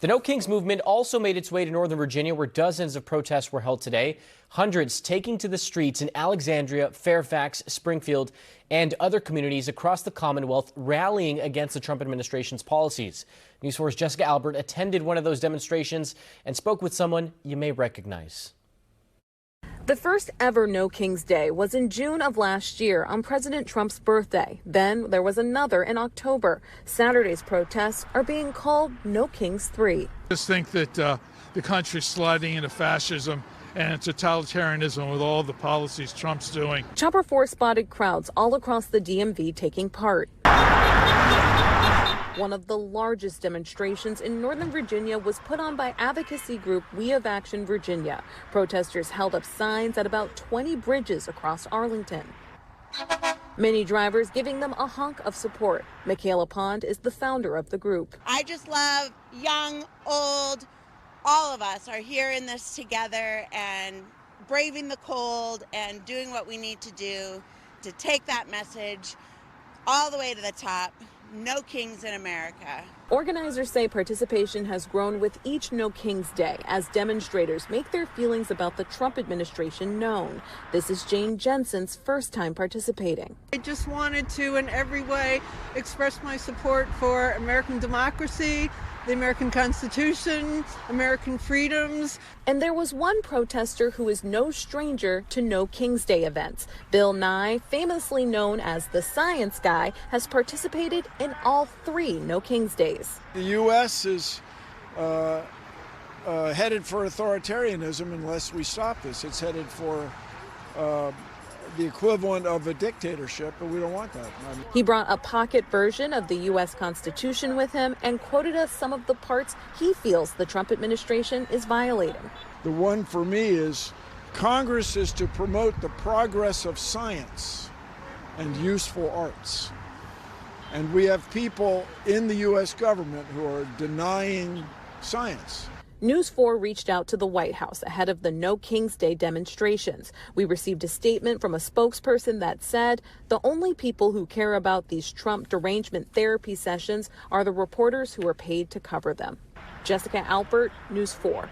The No Kings movement also made its way to Northern Virginia, where dozens of protests were held today. Hundreds taking to the streets in Alexandria, Fairfax, Springfield, and other communities across the Commonwealth, rallying against the Trump administration's policies. News 4's Jessica Albert attended one of those demonstrations and spoke with someone you may recognize. The first ever No Kings Day was in June of last year on President Trump's birthday. Then there was another in October. Saturday's protests are being called No Kings 3. I just think that the country's sliding into fascism and totalitarianism with all the policies Trump's doing. Chopper 4 spotted crowds all across the DMV taking part. One of the largest demonstrations in Northern Virginia was put on by advocacy group We Have Action Virginia. Protesters held up signs at about 20 bridges across Arlington. Many drivers giving them a honk of support. Michaela Pond is the founder of the group. I just love young, old, all of us are here in this together and braving the cold and doing what we need to do to take that message all the way to the top. No Kings in America. Organizers say participation has grown with each No Kings Day as demonstrators make their feelings about the Trump administration known. This is Jane Jensen's first time participating. I just wanted to, in every way, express my support for American democracy, the American Constitution, American freedoms. And there was one protester who is no stranger to No Kings Day events. Bill Nye, famously known as the science guy, has participated in all 3 No Kings Days. The U.S. is headed for authoritarianism unless we stop this. It's headed for the equivalent of a dictatorship, but we don't want that. He brought a pocket version of the U.S. Constitution with him and quoted us some of the parts he feels the Trump administration is violating. The one for me is Congress is to promote the progress of science and useful arts. And we have people in the U.S. government who are denying science. News 4 reached out to the White House ahead of the No Kings Day demonstrations. We received a statement from a spokesperson that said the only people who care about these Trump derangement therapy sessions are the reporters who are paid to cover them. Jessica Albert, News 4.